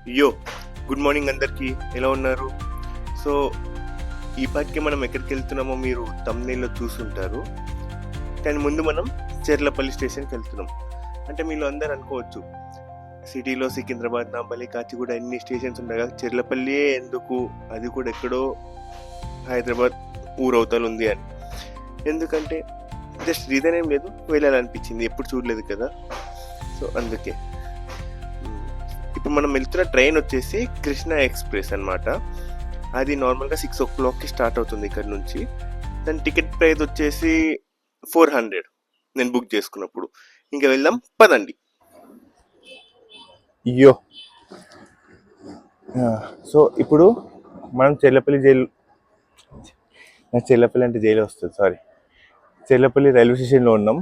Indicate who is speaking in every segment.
Speaker 1: యో good morning అందరికీ, ఎలా ఉన్నారు? సో ఈ పాటికి మనం ఎక్కడికి వెళ్తున్నామో మీరు తమ్నైల్లో చూసుంటారు. కానీ ముందు మనం చెర్లపల్లి స్టేషన్కి వెళ్తున్నాం. అంటే మీరు అందరు అనుకోవచ్చు, సిటీలో సికింద్రాబాద్, నాంపల్లి, కాచిగూడ ఎన్ని స్టేషన్స్ ఉండగా చెర్లపల్లి ఎందుకు, అది కూడా ఎక్కడో హైదరాబాద్ ఊరవతలు ఉంది అని. ఎందుకంటే జస్ట్ రీజన్ ఏం లేదు, వెళ్ళాలనిపించింది, ఎప్పుడు చూడలేదు కదా, సో అందుకే. ఇప్పుడు మనం వెళ్తున్న ట్రైన్ వచ్చేసి కృష్ణ ఎక్స్ప్రెస్ అనమాట. అది నార్మల్గా 6 o'clockకి స్టార్ట్ అవుతుంది ఇక్కడ నుంచి. దాని టికెట్ ప్రైస్ వచ్చేసి 400 నేను బుక్ చేసుకున్నప్పుడు. ఇంకా వెళ్దాం పదండి.
Speaker 2: అయ్యో, సో ఇప్పుడు మనం చెర్లపల్లి జైలు, చెర్లపల్లి అంటే జైలు వస్తుంది, సారీ, చెర్లపల్లి రైల్వే స్టేషన్లో ఉన్నాం.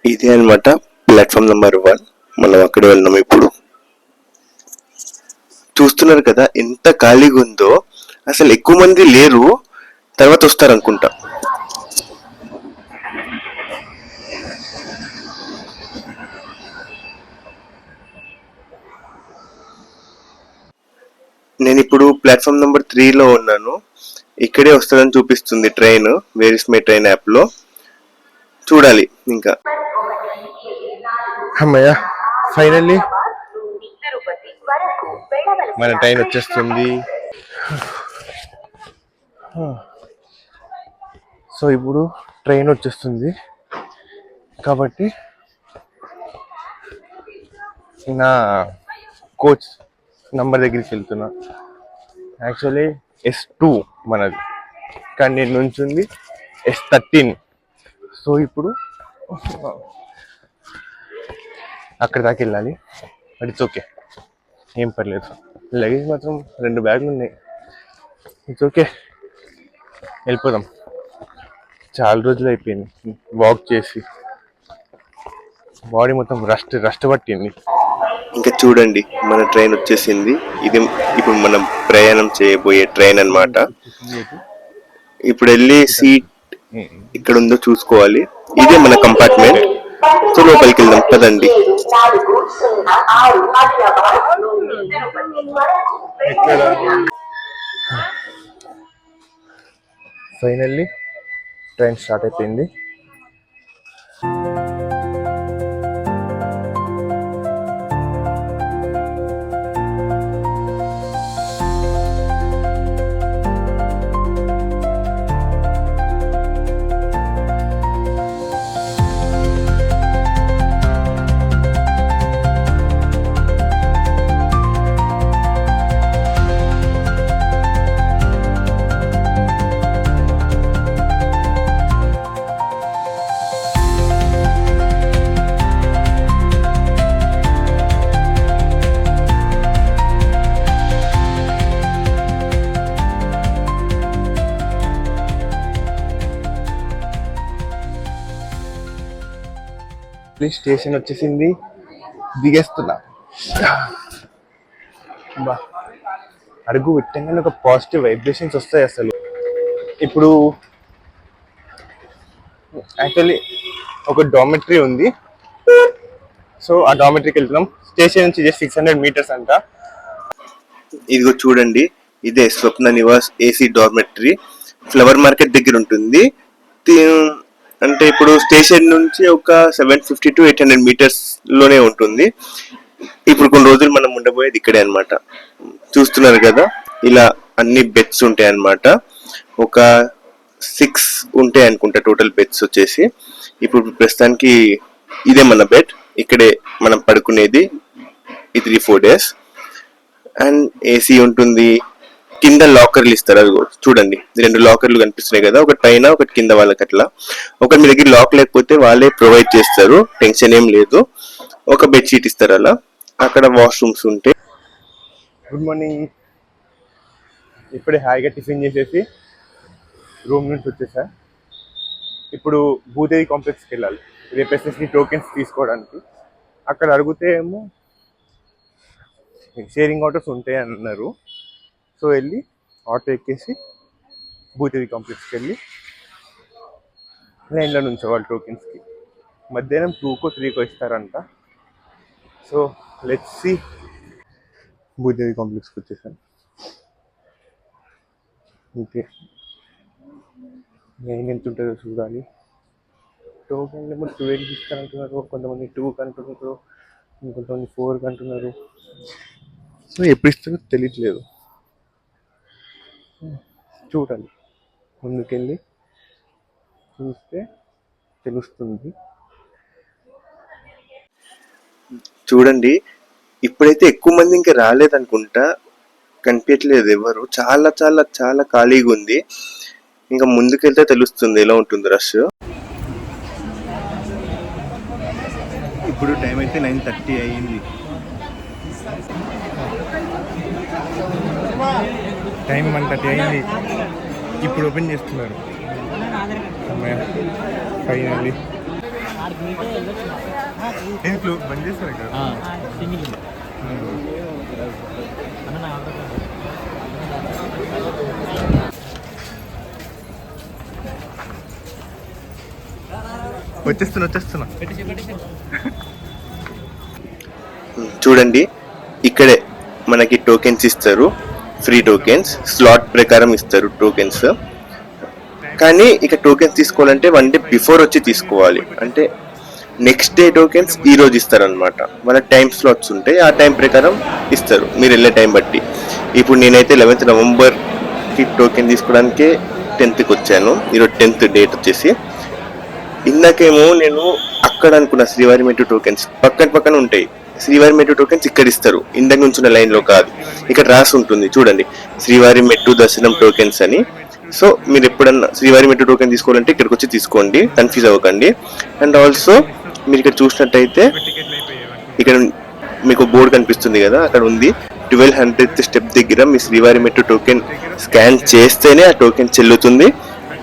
Speaker 1: ఇదే అనమాట ప్లాట్ఫామ్ నెంబర్ 1. మనం అక్కడ వెళ్దాం. ఇప్పుడు చూస్తున్నారు కదా ఎంత ఖాళీగా ఉందో, అసలు ఎక్కువ మంది లేరు, తర్వాత వస్తారు అనుకుంటా. నేను ఇప్పుడు ప్లాట్ఫామ్ నెంబర్ 3లో ఉన్నాను. ఇక్కడే వస్తుందని చూపిస్తుంది train, where is my train యాప్లో. చూడాలి ఇంకా.
Speaker 2: అమ్మయ్య, ఫైనల్లీ మన ట్రైన్ వచ్చేస్తుంది. సో ఇప్పుడు ట్రైన్ వచ్చేస్తుంది కాబట్టి నా కోచ్ నంబర్ దగ్గరికి వెళ్తున్నా. యాక్చువల్లీ S2 మనది, కానీ నేను నుంచింది S13. సో ఇప్పుడు అక్కడి దాకా వెళ్ళాలి. బట్ ఇట్స్ ఓకే, ఏం పర్లేదు. లగేజ్ మాత్రం 2 బ్యాగులు ఉన్నాయి. ఇట్స్ ఓకే, వెళ్ళిపోదాం. చాలా రోజులు అయిపోయింది వాక్ చేసి, బాడీ మొత్తం రస్ట్ పట్టింది.
Speaker 1: ఇంకా చూడండి, మన ట్రైన్ వచ్చేసింది. ఇది ఇప్పుడు మనం ప్రయాణం చేయబోయే ట్రైన్ అన్నమాట. ఇప్పుడు వెళ్ళి సీట్ ఇక్కడ ఉందో చూసుకోవాలి. ఇదే మన కంపార్ట్మెంట్. సో లోపలికి వెళ్దాం పదండి.
Speaker 2: ఫైనల్లీ ట్రైన్ స్టార్ట్ అయిపోయింది. స్టేషన్ వచ్చేసింది, దిగేస్తున్నా. బా, అడుగు పెట్టగానే ఒక పాజిటివ్ వైబ్రేషన్స్ వస్తాయి అసలు. ఇప్పుడు యాక్చువల్లీ ఒక డామెట్రీ ఉంది, సో ఆ డామెట్రీకి వెళ్తున్నాం. స్టేషన్ నుంచి జస్ట్ 600 meters అంట.
Speaker 1: ఇదిగో చూడండి, ఇదే Swapna Nivas AC dormitory. Flower market దగ్గర ఉంటుంది. అంటే ఇప్పుడు స్టేషన్ నుంచి ఒక 750 to 800 meters లోనే ఉంటుంది. ఇప్పుడు కొన్ని రోజులు మనం ఉండబోయేది ఇక్కడే అనమాట. చూస్తున్నారు కదా, ఇలా అన్ని బెడ్స్ ఉంటాయి అన్నమాట. ఒక 6 ఉంటాయి అనుకుంటా టోటల్ బెడ్స్ వచ్చేసి. ఇప్పుడు ప్రస్తుతానికి ఇదే మన బెడ్, ఇక్కడే మనం పడుకునేది ఈ 3-4 days. అండ్ ఏసీ ఉంటుంది. కింద లాకర్లు ఇస్తారు, అది చూడండి 2 లాకర్లు కనిపిస్తున్నాయి కదా, ఒకటి పైన ఒకటి కింద వాళ్ళకి. అట్లా ఒకటి మీ దగ్గర లాక్ లేకపోతే వాళ్ళే ప్రొవైడ్ చేస్తారు, టెన్షన్ ఏం లేదు. ఒక బెడ్షీట్ ఇస్తారు అలా. అక్కడ వాష్రూమ్స్ ఉంటాయి.
Speaker 2: Good morning. ఇప్పుడే హాయిగా టిఫిన్ చేసేసి రూమ్ నుంచి వచ్చేసా. ఇప్పుడు భూదేవి కాంప్లెక్స్కి వెళ్ళాలి, రేపు ఎస్ఎస్సి టోకెన్స్ తీసుకోవడానికి. అక్కడ అడిగితే ఏమో షేరింగ్ ఆటోస్ ఉంటాయి అన్నారు. సో వెళ్ళి ఆటో ఎక్కేసి భూదేవి కాంప్లెక్స్కి వెళ్ళి లైన్లో నుంచోవాలి టోకెన్స్కి. మధ్యాహ్నం 2కో 3కో ఇస్తారంట. So let's see. భూదేవి కాంప్లెక్స్కి వచ్చేసాను. ఓకే, నేను ఎంత ఉంటుందో చూడాలి. టోకెన్ నెంబర్ 12 ఇస్తారంటున్నారు, కొంతమంది 2 అంటున్నారు, ఇంకొంతమంది 4 అంటున్నారు. సో ఎప్పుడు ఇస్తారో తెలియట్లేదు, చూడాలి. ముందుకెళ్ళి చూస్తే తెలుస్తుంది.
Speaker 1: చూడండి, ఇప్పుడైతే ఎక్కువ మంది ఇంకా రాలేదనుకుంటా, కనిపించట్లేదు ఎవరు. చాలా చాలా చాలా ఖాళీగా ఉంది. ఇంకా ముందుకెళ్తే తెలుస్తుంది ఎలా ఉంటుంది రష్. ఇప్పుడు టైం అయితే 9:30 అయ్యింది.
Speaker 2: టైం 1:30 అయింది. ఇప్పుడు ఓపెన్ చేస్తున్నారు ఫైనల్లీ. బంద్ చేస్తారు కదా. వచ్చేస్తున్నా.
Speaker 1: చూడండి, ఇక్కడే మనకి టోకెన్స్ ఇస్తారు, ఫ్రీ టోకెన్స్. స్లాట్ ప్రకారం ఇస్తారు టోకెన్స్. కానీ ఇక టోకెన్స్ తీసుకోవాలంటే 1 డే బిఫోర్ వచ్చి తీసుకోవాలి. అంటే నెక్స్ట్ డే టోకెన్స్ ఈ రోజు ఇస్తారనమాట. వాళ్ళ టైం స్లాట్స్ ఉంటాయి, ఆ టైం ప్రకారం ఇస్తారు మీరు వెళ్ళే టైం బట్టి. ఇప్పుడు నేనైతే 11th నవంబర్కి టోకెన్ తీసుకోవడానికి 10th వచ్చాను. ఈరోజు 10th డేట్ వచ్చేసి. ఇందాకేమో నేను అక్కడ అనుకున్న శ్రీవారి మెట్టు టోకెన్స్ పక్కన ఉంటాయి. శ్రీవారి మెట్టు టోకెన్స్ ఇక్కడ ఇస్తారు, ఇందాక నుంచి ఉన్న లైన్లో కాదు. ఇక్కడ రాసి ఉంటుంది చూడండి, శ్రీవారి మెట్టు దర్శనం టోకెన్స్ అని. సో మీరు ఎప్పుడన్నా శ్రీవారి మెట్టు టోకెన్ తీసుకోవాలంటే ఇక్కడికి వచ్చి తీసుకోండి, కన్ఫ్యూజ్ అవ్వకండి. అండ్ ఆల్సో మీరు ఇక్కడ చూసినట్టయితే ఇక్కడ మీకు బోర్డు కనిపిస్తుంది కదా, అక్కడ ఉంది 1200th స్టెప్ దగ్గర మీ శ్రీవారి మెట్టు టోకెన్ స్కాన్ చేస్తేనే ఆ టోకెన్ చెల్లుతుంది,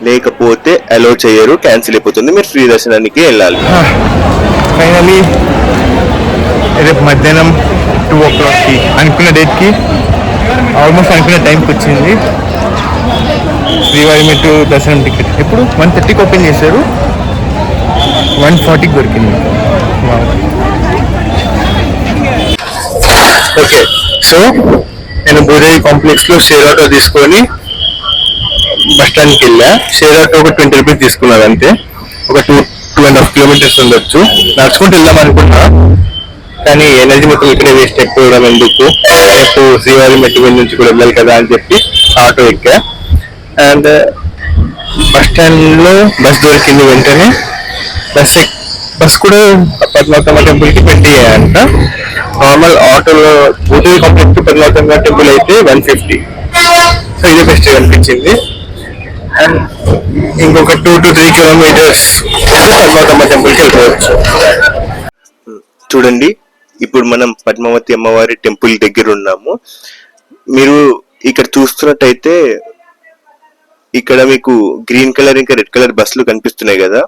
Speaker 1: లేకపోతే అలో చేయరు, క్యాన్సిల్ అయిపోతుంది. మీరు ఫ్రీ దర్శనానికి వెళ్ళాలి.
Speaker 2: ఫైనలీ రేపు మధ్యాహ్నం 2 o'clockకి అనుకున్న డేట్కి, ఆల్మోస్ట్ అనుకున్న టైంకి వచ్చింది శ్రీవారి మెట్టు దర్శనం టికెట్. ఎప్పుడు 1:30కి ఓపెన్ చేశారు, 1:40కి దొరికింది. ఓకే, సో నేను భూదేవి కాంప్లెక్స్లో షేర్ ఆటో తీసుకొని బస్ స్టాండ్కి వెళ్ళా. షేర్ ఆటో ఒక 20 రూపీస్ తీసుకున్నారు అంతే. ఒక 2.5 kilometers ఉండొచ్చు. నడుచుకుంటూ వెళ్దాం అనుకున్నా, కానీ ఎనర్జీ మొత్తం ఇక్కడే వేస్ట్ అయిపోవడం ఎందుకు, రేపు శ్రీవారి మెట్టు మీద నుంచి కూడా వెళ్ళాలి కదా అని చెప్పి ఆటో ఎక్కా. అండ్ బస్ స్టాండ్లో బస్ దొరికింది. వెంటనే బస్ కూడా పద్మావతమ్మ టెంపుల్కి పెట్టేయంట. నార్మల్ ఆటోలో భూదేవి కాంప్లెక్స్ పద్మావతమ్మ టెంపుల్ అయితే 150. సో ఇదే బెస్ట్ అనిపించింది. అండ్ ఇంకొక 2 to 3 kilometers పద్మావతమ్మ టెంపుల్కి వెళ్ళిపోవచ్చు.
Speaker 1: చూడండి, ఇప్పుడు మనం పద్మావతి అమ్మవారి టెంపుల్ దగ్గర ఉన్నాము. మీరు ఇక్కడ చూస్తున్నట్టయితే ఇక్కడ మీకు గ్రీన్ కలర్ ఇంకా రెడ్ కలర్ బస్సులు కనిపిస్తున్నాయి కదా,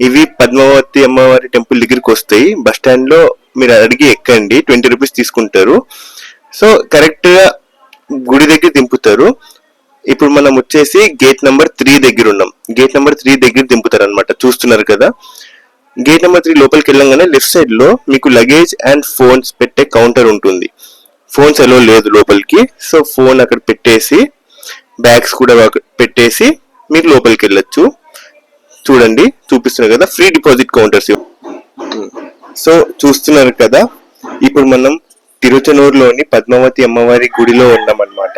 Speaker 1: ఇవి పద్మావతి అమ్మవారి టెంపుల్ దగ్గరికి వస్తాయి. బస్ స్టాండ్ లో మీరు అడిగి ఎక్కండి, 20 రూపీస్ తీసుకుంటారు. సో కరెక్ట్ గా గుడి దగ్గర దింపుతారు. ఇప్పుడు మనం వచ్చేసి గేట్ నెంబర్ 3 దగ్గర ఉన్నాం. గేట్ నెంబర్ 3 దగ్గర దింపుతారు అనమాట, చూస్తున్నారు కదా. గేట్ నెంబర్ 3 లోపలికి వెళ్ళంగానే లెఫ్ట్ సైడ్ లో మీకు లగేజ్ అండ్ ఫోన్స్ పెట్టే కౌంటర్ ఉంటుంది. ఫోన్స్ ఎలా లేదు లోపలికి, సో ఫోన్ అక్కడ పెట్టేసి బ్యాగ్స్ కూడా పెట్టేసి మీరు లోపలికి వెళ్ళొచ్చు. చూడండి, చూపిస్తున్నారు కదా ఫ్రీ డిపాజిట్ కౌంటర్స్. సో చూస్తున్నారు కదా, ఇప్పుడు మనం తిరుచనూరులోని పద్మావతి అమ్మవారి గుడిలో ఉన్నామన్నమాట.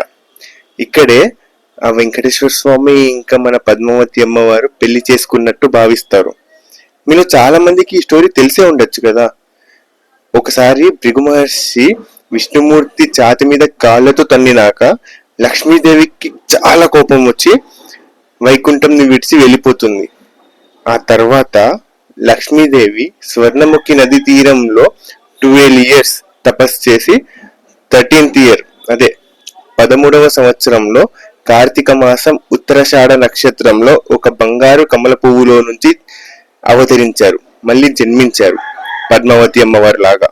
Speaker 1: ఇక్కడే ఆ వెంకటేశ్వర స్వామి ఇంకా మన పద్మావతి అమ్మవారు పెళ్లి చేసుకున్నట్టు భావిస్తారు. మీరు చాలా మందికి ఈ స్టోరీ తెలిసే ఉండొచ్చు కదా. ఒకసారి భృగు మహర్షి విష్ణుమూర్తి ఛాతి మీద కాళ్ళతో తన్నినాక లక్ష్మీదేవికి చాలా కోపం వచ్చి వైకుంఠంని విడిచి వెళ్ళిపోతుంది. ఆ తర్వాత లక్ష్మీదేవి స్వర్ణముఖి నది తీరంలో 12 years తపస్సు చేసి 13th year అదే 13వ సంవత్సరంలో కార్తీక మాసం ఉత్తరాషాఢ నక్షత్రంలో ఒక బంగారు కమల పువ్వులో నుంచి అవతరించారు, మళ్ళీ జన్మించారు పద్మావతి అమ్మవారి లాగా.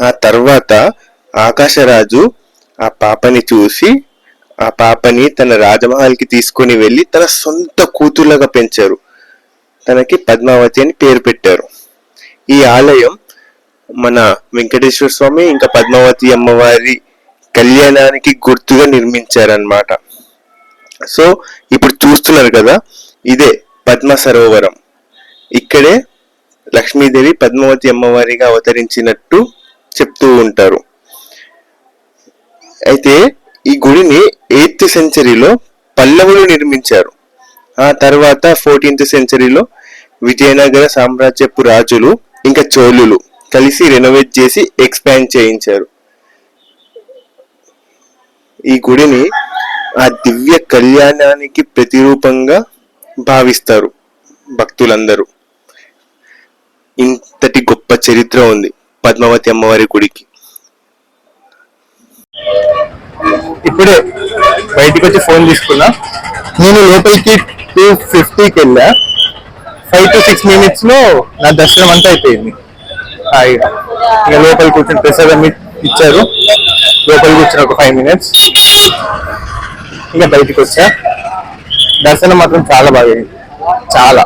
Speaker 1: ఆ తర్వాత ఆకాశరాజు ఆ పాపని చూసి ఆ పాపని తన రాజమహల్కి తీసుకొని వెళ్ళి తన సొంత కూతురులాగా పెంచారు. తనకి పద్మావతి అని పేరు పెట్టారు. ఈ ఆలయం మన వెంకటేశ్వర స్వామి ఇంకా పద్మావతి అమ్మవారి కళ్యాణానికి గుర్తుగా నిర్మించారన్నమాట. సో ఇప్పుడు చూస్తున్నారు కదా, ఇదే పద్మ సరోవరం. ఇక్కడే లక్ష్మీదేవి పద్మావతి అమ్మవారిగా అవతరించినట్టు చెప్తూ ఉంటారు. అయితే ఈ గుడిని 8th సెంచరీలో పల్లవులు నిర్మించారు. ఆ తర్వాత 14th సెంచరీలో విజయనగర సామ్రాజ్యపు రాజులు ఇంకా చోళులు కలిసి రెనోవేట్ చేసి ఎక్స్పాండ్ చేయించారు. ఈ గుడిని ఆ దివ్య కళ్యాణానికి ప్రతిరూపంగా భావిస్తారు భక్తులందరూ. ఇంతటి గొప్ప చరిత్ర ఉంది పద్మావతి అమ్మవారి గుడికి.
Speaker 2: ఇప్పుడే బయటికి వచ్చి ఫోన్ తీసుకున్నా. నేను లోపలికి 2:50కి వెళ్ళా. 5 to 6 minutes లో నా దర్శనం అంతా అయిపోయింది. హాయిగా ఇక లోపలికి కూర్చొని ప్రసాదం ఇచ్చారు. లోపలికి కూర్చొని ఒక 5 minutes ఇంకా బయటికి వచ్చా. దర్శనం మాత్రం చాలా బాగా అయింది, చాలా.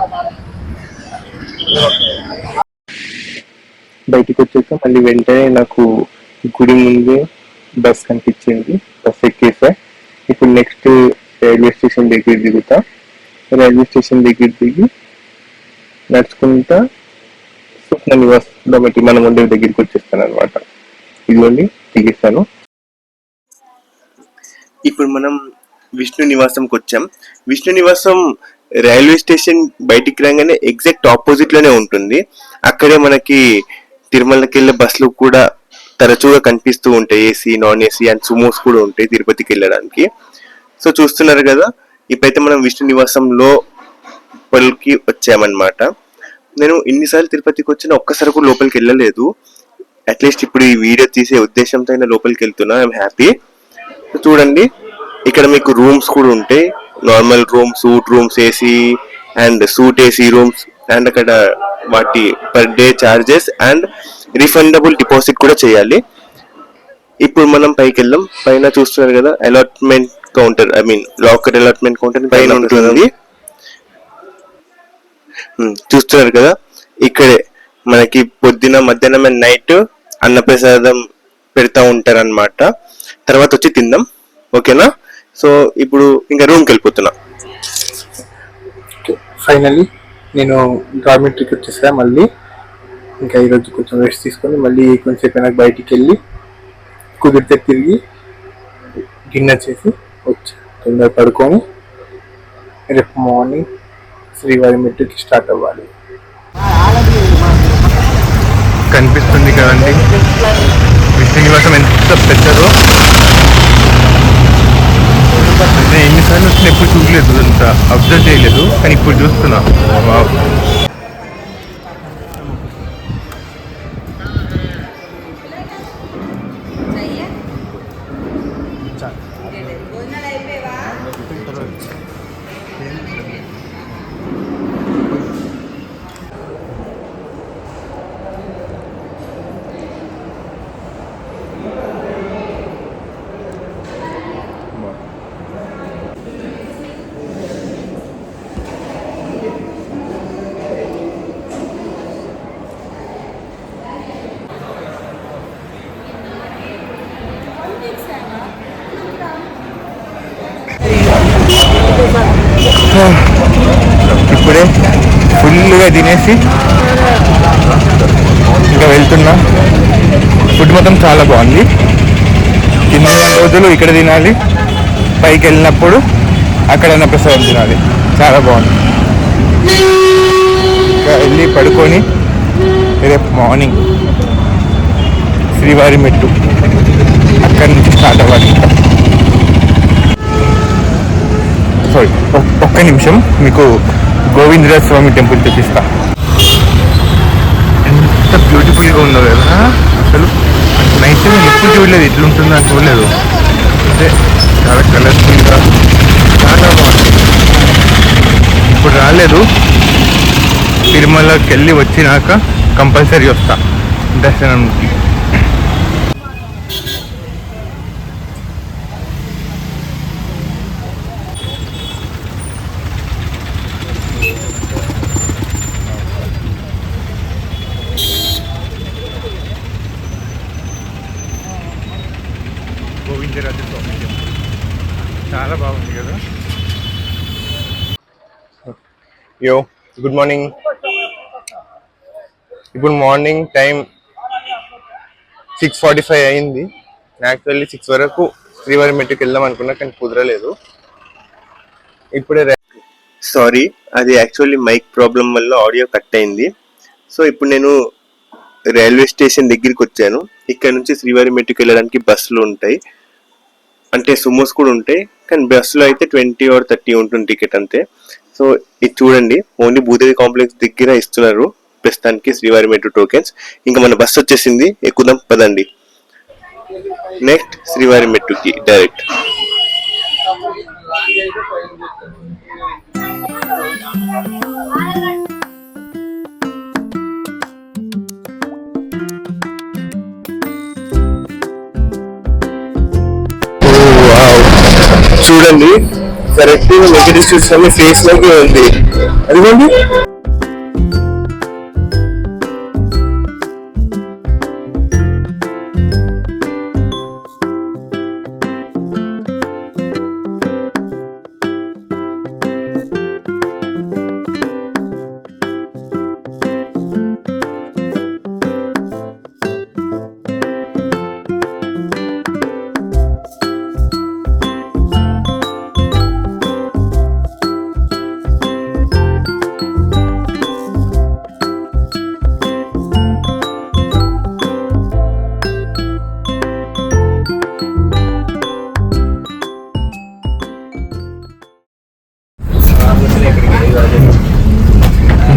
Speaker 2: బయటికి వచ్చాక మళ్ళీ వెంటనే నాకు గుడి ముందే బస్ కనిపించింది. బస్ ఎక్కేసా. ఇప్పుడు నెక్స్ట్ రైల్వే స్టేషన్ దగ్గర దిగుతా. రైల్వే స్టేషన్ దగ్గర దిగి నడుచుకుంటా స్వప్న నివాస్ డామెట్రీ మనం ఉండే దగ్గరికి వచ్చేస్తాను అనమాట. ఇదిగోండి దిగేస్తాను.
Speaker 1: ఇప్పుడు మనం విష్ణు నివాసంకి వచ్చాం. విష్ణు నివాసం రైల్వే స్టేషన్ బయటికి రాగానే ఎగ్జాక్ట్ ఆపోజిట్ లోనే ఉంటుంది. అక్కడే మనకి తిరుమలకి వెళ్ళే బస్సులు కూడా తరచుగా కనిపిస్తూ ఉంటాయి. ఏసీ, నాన్ ఏసీ అండ్ సుమోస్ కూడా ఉంటాయి తిరుపతికి వెళ్ళడానికి. సో చూస్తున్నారు కదా, ఇప్పుడైతే మనం విష్ణు నివాసం లోపలికి వచ్చామన్నమాట. నేను ఇన్నిసార్లు తిరుపతికి వచ్చినా ఒక్కసారి కూడా లోపలికి వెళ్ళలేదు. అట్లీస్ట్ ఇప్పుడు ఈ వీడియో తీసే ఉద్దేశంతో అయినా లోపలికి వెళ్తున్నా. I'm happy. చూడండి, ఇక్కడ మీకు రూమ్స్ కూడా ఉంటాయి. Normal rooms, suit rooms, AC and suit AC rooms, and అక్కడ వాటి per day charges and refundable deposit కూడా చేయాలి. ఇప్పుడు మనం పైకి వెళ్దాం. పైన చూస్తున్నారు కదా, allotment counter, I mean locker allotment counter పైన ఉంటుంది. చూస్తున్నారు కదా, ఇక్కడే మనకి పొద్దున, మధ్యాహ్నం అండ్ నైట్ అన్నప్రసాదం పెడతా ఉంటారన్నమాట. తర్వాత వచ్చి తిందాం, ఓకేనా? సో ఇప్పుడు ఇంకా రూమ్కి వెళ్ళిపోతున్నా.
Speaker 2: ఫైనల్లీ నేను డార్మెటరీకి వచ్చేసా. మళ్ళీ ఇంకా ఈరోజు కొంచెం రెస్ట్ తీసుకొని మళ్ళీ కొంచెంసేపు నాకు బయటికి వెళ్ళి కుదిరితే తిరిగి డిన్నర్ చేసి వచ్చి తొందర పడుకొని రేపు మార్నింగ్ శ్రీవారి మెట్టుకి స్టార్ట్ అవ్వాలి. కనిపిస్తుంది కదండి విష్ణు నివాసం ఎంత పెద్దదో. నేను ఎన్నిసార్లు వచ్చినా ఎప్పుడు చూడలేదు, అంత అబ్జర్వ్ చేయలేదు, కానీ ఇప్పుడు చూస్తున్నా. ఇప్పుడే ఫుల్గా తినేసి ఇంకా వెళ్తున్నా. ఫుడ్ మొత్తం చాలా బాగుంది. తిన్న రోజులు ఇక్కడ తినాలి, పైకి వెళ్ళినప్పుడు అక్కడైనా ప్రసాదం తినాలి. చాలా బాగుంది. ఇంకా వెళ్ళి పడుకొని రేపు మార్నింగ్ శ్రీవారి మెట్టు అక్కడి నుంచి స్టార్ట్ అవ్వాలి. సారీ, ఒక్క నిమిషం మీకు గోవిందరాజ స్వామి టెంపుల్ చూపిస్తా. ఎంత బ్యూటిఫుల్గా ఉందో కదా అసలు. నైట్ నేను ఎప్పుడు చూడలేదు, ఎట్లుంటుందో అని చూడలేదు. అంటే చాలా కలర్ఫుల్గా చాలా బాగుంది. ఇప్పుడు రాలేదు, తిరుమలకి వెళ్ళి వచ్చినాక కంపల్సరీ వస్తా దర్శనంకి. గోవిందరాజ స్వామి టెంపుల్ చాలా బాగుంది కదా. యో గుడ్ మార్నింగ్. ఇప్పుడు మార్నింగ్ టైం 6:45 అయింది. యాక్చువల్లీ 6 వరకు శ్రీవారి మెట్టుకి వెళ్దాం అనుకున్నా కానీ కుదరలేదు. ఇప్పుడే
Speaker 1: సారీ, అది యాక్చువల్లీ మైక్ ప్రాబ్లం వల్ల ఆడియో కట్ అయింది. సో ఇప్పుడు నేను రైల్వే స్టేషన్ దగ్గరికి వచ్చాను. ఇక్కడ నుంచి శ్రీవారి మెట్టుకు వెళ్ళడానికి బస్సులు ఉంటాయి, అంటే సుమోస్ కూడా ఉంటాయి. కానీ బస్సులో అయితే 20 or 30 ఉంటుంది టికెట్ అంతే. సో ఇది చూడండి, ఓన్లీ భూదేవి కాంప్లెక్స్ దగ్గర ఇస్తున్నారు ప్రస్తుతానికి శ్రీవారి మెట్టు టోకెన్స్. ఇంకా మన బస్సు వచ్చేసింది, ఎక్కుదాం పదండి. నెక్స్ట్ శ్రీవారి మెట్టుకి డైరెక్ట్. చూడండి, కరెక్ట్ వెంకటేశ్వర స్వామి ఫేస్ లోకి ఉంది. అదిగోండి.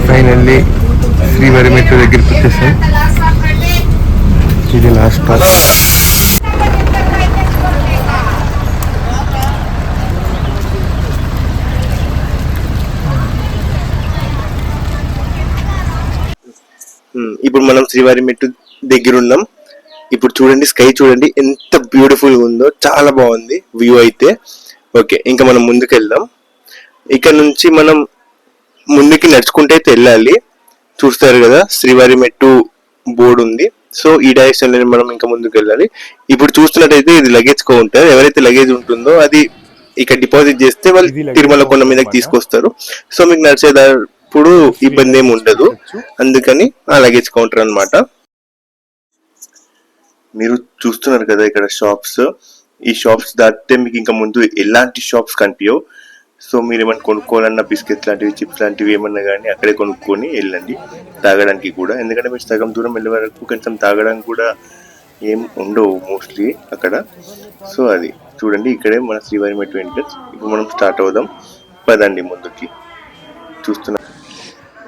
Speaker 1: ఫైనల్లీ శ్రీవారి మెట్టు దగ్గరికి వచ్చేసాం. ఇది లాస్ట్ పార్ట్. ఇప్పుడు మనం శ్రీవారి మెట్టు దగ్గర ఉన్నాం. ఇప్పుడు చూడండి, స్కై చూడండి ఎంత బ్యూటిఫుల్ గా ఉందో, చాలా బాగుంది వ్యూ అయితే. ఓకే, ఇంకా మనం ముందుకు వెళ్దాం. ఇక్కడ నుంచి మనం ముందుకి నడుచుకుంటే అయితే వెళ్ళాలి. చూస్తారు కదా శ్రీవారి మెట్టు బోర్డు ఉంది. సో ఈ డైరెక్షన్ లో మనం ఇంకా ముందుకు వెళ్ళాలి. ఇప్పుడు చూస్తున్నట్టయితే ఇది లగేజ్ కౌంటర్. ఎవరైతే లగేజ్ ఉంటుందో అది ఇక్కడ డిపాజిట్ చేస్తే వాళ్ళు తిరుమల కొండ మీదకి తీసుకొస్తారు. సో మీకు నడిచేటప్పుడు ఇబ్బంది ఏమి ఉండదు, అందుకని ఆ లగేజ్ కౌంటర్ అన్నమాట. మీరు చూస్తున్నారు కదా ఇక్కడ షాప్స్. ఈ షాప్స్ దాటితే మీకు ఇంకా ముందు ఎలాంటి షాప్స్ కనిపించవు. సో మీరు ఏమైనా కొనుక్కోవాలన్నా బిస్కెట్స్ లాంటివి, చిప్స్ లాంటివి ఏమన్నా కానీ అక్కడే కొనుక్కొని వెళ్ళండి, తాగడానికి కూడా. ఎందుకంటే మీరు సగం దూరం వెళ్ళే వరకు కొంచెం తాగడానికి కూడా ఏం ఉండవు మోస్ట్లీ అక్కడ. సో అది చూడండి, ఇక్కడే మన శ్రీవారి మెట్టు ఎంట్రన్స్. ఇప్పుడు మనం స్టార్ట్ అవుదాం, పదండి ముందుకి. చూస్తున్నాం,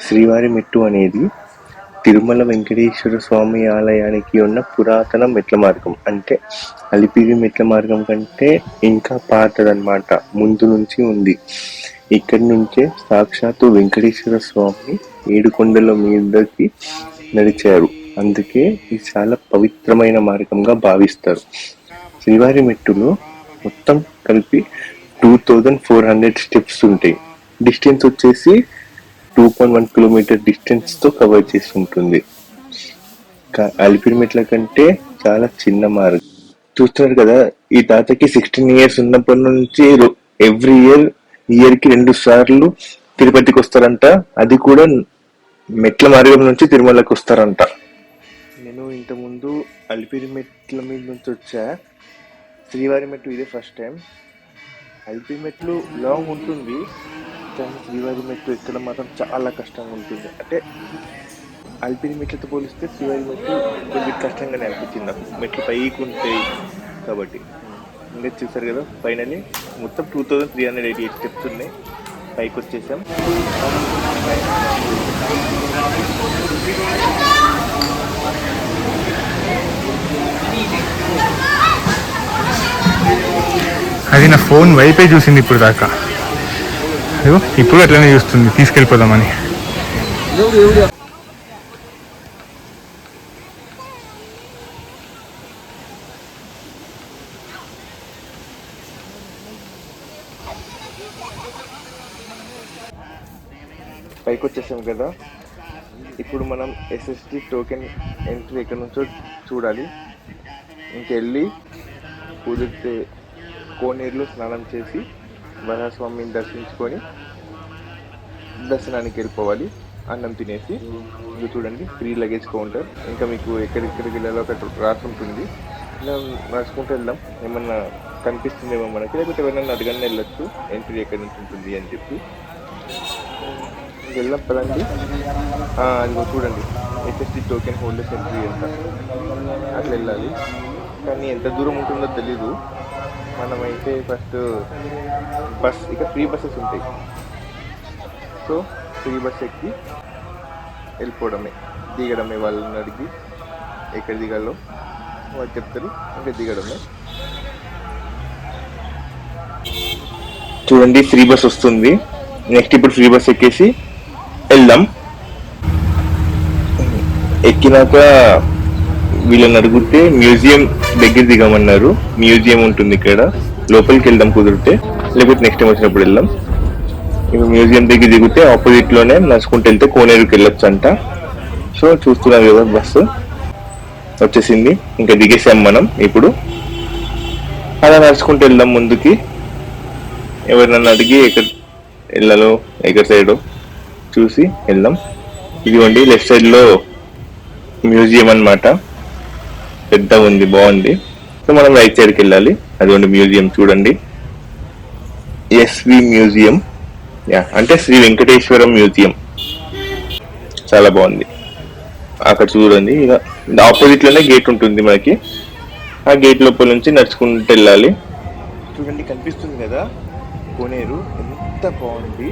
Speaker 1: శ్రీవారి మెట్టు అనేది తిరుమల వెంకటేశ్వర స్వామి ఆలయానికి ఉన్న పురాతన మెట్ల మార్గం. అంటే అలిపిరి మెట్ల మార్గం కంటే ఇంకా పాతదన్నమాట, ముందు నుంచి ఉంది. ఇక్కడి నుంచే సాక్షాత్తు వెంకటేశ్వర స్వామి 7 కొండల మీదకి నడిచారు. అందుకే ఇది చాలా పవిత్రమైన మార్గంగా భావిస్తారు. శ్రీవారి మెట్టులో మొత్తం కలిపి 2400 స్టెప్స్ ఉంటాయి. డిస్టెన్స్ వచ్చేసి 2.1 కిలోమీటర్ డిస్టెన్స్ తో కవర్ చేసి ఉంటుంది. అలిపిరి మెట్ల కంటే చాలా చిన్న మార్గం. చూస్తున్నారు కదా, ఈ తాతకి 16 years ఉన్నప్పటి నుంచి ఎవ్రీ ఇయర్ కి 2 సార్లు తిరుపతికి వస్తారంట. అది కూడా మెట్ల మార్గం నుంచి తిరుమలకి వస్తారంట. నేను ఇంతకుముందు అలిపిరి మెట్ల మీద నుంచి వచ్చా. శ్రీవారి మెట్టు ఇదే ఫస్ట్ టైం. అలిపిరి మెట్లు లాంగ్ ఉంటుంది, కానీ శ్రీవారి మెట్టు ఎక్కడం మాత్రం చాలా కష్టంగా ఉంటుంది. అంటే అలిపిరి మెట్లతో పోలిస్తే శ్రీవారి మెట్టు కొంచెం కష్టంగానే అనిపించింది నాకు. మెట్లు పైకి ఉంటాయి కాబట్టి. ఇంకా చూసారు కదా, ఫైనల్లీ మొత్తం 2388 స్టెప్స్ ఉన్నాయి. పైకి వచ్చేసాం.
Speaker 3: అది నా ఫోన్ వైపే చూసింది ఇప్పుడు దాకా. ఇప్పుడు అట్లనే చూస్తుంది, తీసుకెళ్ళిపోదామని.
Speaker 2: పైకి వచ్చేసాం కదా, ఇప్పుడు మనం SST టోకెన్ ఎంట్రీ ఎక్కడి నుంచో చూడాలి. ఇంకెళ్ళి
Speaker 1: కుదిరితే కోనేరులో స్నానం చేసి వరస్వామిని దర్శించుకొని దర్శనానికి వెళ్ళిపోవాలి. అన్నం తినేసి ఇది చూడండి ఫ్రీ లగేజ్ కౌంటర్. ఇంకా మీకు ఎక్కడెక్కడికి వెళ్ళాలో అక్కడ రాసి ఉంటుంది. ఇలా నడుచుకుంటూ వెళ్దాం. ఏమన్నా కనిపిస్తుందేమో మనకి, లేకపోతే ఎవరైనా అడగని వెళ్ళొచ్చు ఎంట్రీ ఎక్కడి నుంచి ఉంటుంది అని చెప్పి. వెళ్దాం పదండి. అదిగో చూడండి HSD టోకెన్ హోల్డర్స్ ఎంట్రీ ఎంత, అట్లా వెళ్ళాలి. కానీ ఎంత దూరం ఉంటుందో తెలీదు. మనమైతే ఫస్ట్ బస్, ఇక ఫ్రీ బస్సెస్ ఉంటాయి. సో ఫ్రీ బస్ ఎక్కి వెళ్ళిపోవడమే, దిగడమే. వాళ్ళని అడిగి ఎక్కడ దిగాలో వాళ్ళు చెప్తారు, ఇంకా దిగడమే. చూడండి ఫ్రీ బస్ వస్తుంది. నెక్స్ట్ ఇప్పుడు ఫ్రీ బస్ ఎక్కేసి వెళ్దాం. ఎక్కినాక వీళ్ళని అడిగితే మ్యూజియం దగ్గర దిగమన్నారు. మ్యూజియం ఉంటుంది ఇక్కడ, లోపలికి వెళ్దాం కుదిరితే, లేకపోతే నెక్స్ట్ టైం వచ్చినప్పుడు వెళ్దాం. ఇప్పుడు మ్యూజియం దగ్గర దిగితే ఆపోజిట్ లోనే నడుచుకుంటూ వెళ్తే కోనేరుకి వెళ్ళొచ్చు అంట. సో చూస్తున్నాం కదా బస్సు వచ్చేసింది, ఇంకా దిగేసాం మనం. ఇప్పుడు అలా నడుచుకుంటూ వెళ్దాం ముందుకి. ఎవరినన్నా అడిగి ఎక్కడ వెళ్ళాలో ఎక్కడ సైడో చూసి వెళ్దాం. ఇదిగోండి లెఫ్ట్ సైడ్ లో మ్యూజియం అన్నమాట, పెద్ద ఉంది, బాగుంది. సో మనం రైట్ సైడ్కి వెళ్ళాలి. అదిగోండి మ్యూజియం చూడండి, ఎస్వి మ్యూజియం, అంటే శ్రీ వెంకటేశ్వరం మ్యూజియం. చాలా బాగుంది. అక్కడ చూడండి, ఇక ఆపోజిట్ లోనే గేట్ ఉంటుంది మనకి. ఆ గేట్ లోపల నుంచి నడుచుకుంటూ వెళ్ళాలి. చూడండి కనిపిస్తుంది కదా కోనేరు, ఎంత బాగుంది.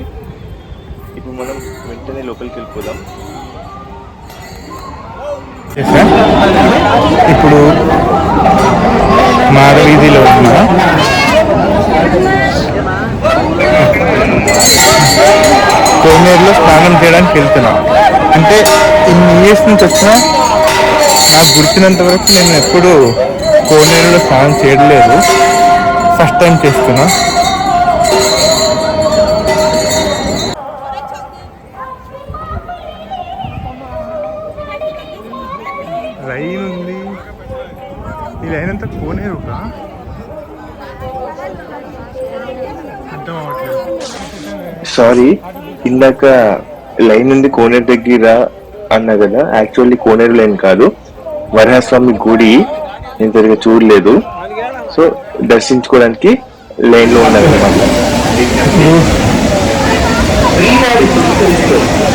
Speaker 1: ఇప్పుడు మనం వెంటనే లోపలికి వెళ్ళిపోదాం.
Speaker 3: ఇప్పుడు మారవీధిలో ఉన్న కోనేరులో స్నానం చేయడానికి వెళ్తున్నాం. అంటే ఇన్ని ఇయర్స్ నుంచి వచ్చినా నాకు గుర్తినంత వరకు నేను ఎప్పుడు కోనేరులో స్నానం చేయలేదు. ఫస్ట్ టైం చేస్తున్నా. లైన్ ఉంది, ఈ లైన్ అంతా కోనేరుగా అర్థం అవ్వట్లేదు.
Speaker 1: సారీ, ఇందాక లైన్ ఉంది కోనేరు దగ్గర అన్నా కదా, యాక్చువల్లీ కోనేరు లైన్ కాదు, వరహస్వామి గుడి. నేను సరిగ్గా చూడలేదు. సో దర్శించుకోవడానికి లైన్ లో ఉన్నారన్నమాట.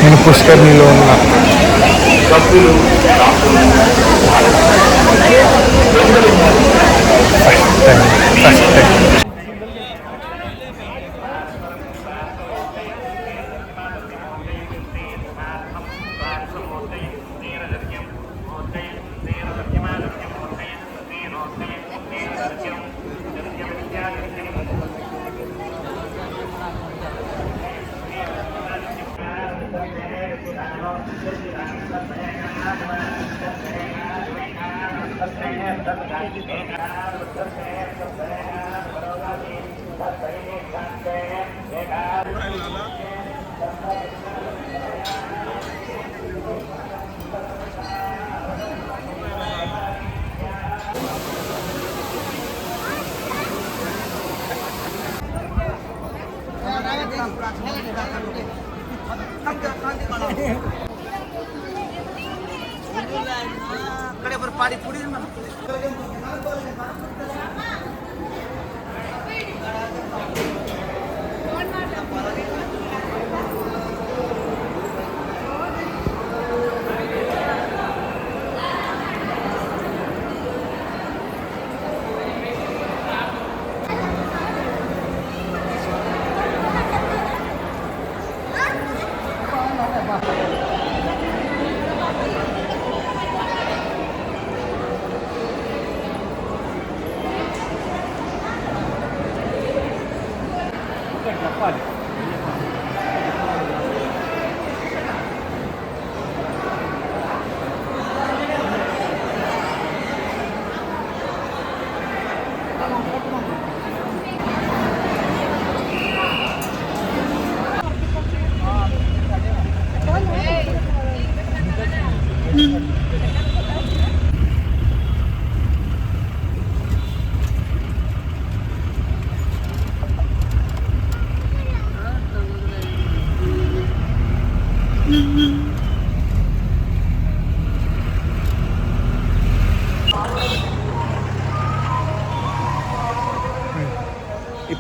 Speaker 3: నేను పుష్కర్ణిలో ఉన్నా. First time.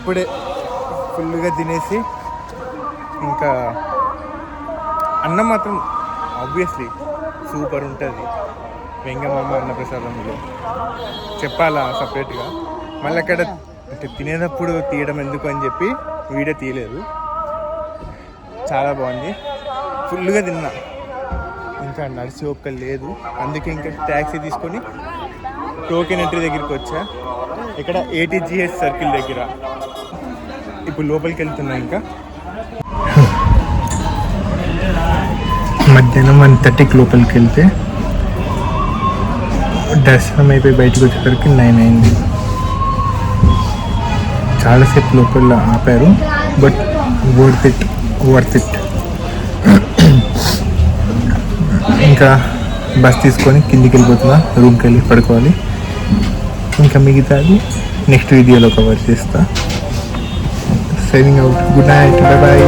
Speaker 3: ఇప్పుడే ఫుల్గా తినేసి ఇంకా అన్నం మాత్రం ఆబ్వియస్లీ సూపర్ ఉంటుంది. వెంగమామ అన్నప్రసాదంలో చెప్పాలా సపరేట్గా. మళ్ళీ అక్కడ అంటే తినేటప్పుడు తీయడం ఎందుకు అని చెప్పి వీడియో తీయలేదు. చాలా బాగుంది, ఫుల్గా తిన్నా. ఇంకా నడిచి ఒక్క లేదు, అందుకే ఇంకా ట్యాక్సీ తీసుకొని టోకెన్ ఎంట్రీ దగ్గరికి వచ్చా. ఇక్కడ ATGH సర్కిల్ దగ్గర. ఇప్పుడు లోపలికి వెళ్తున్నా. ఇంకా మధ్యాహ్నం 1:30కి లోపలికి వెళ్తే దర్శనం అయిపోయి బయటకు వచ్చేసరికి 9 అయింది. చాలాసేపు లోపల ఆపారు, బట్ వర్త్ ఇట్. ఇంకా బస్ తీసుకొని కిందికి వెళ్ళిపోతున్నా, రూమ్కి వెళ్ళి పడుకోవాలి. ఇంకా మిగతాది నెక్స్ట్ వీడియోలో కవర్ చేస్తా. Signing out, good night, bye bye.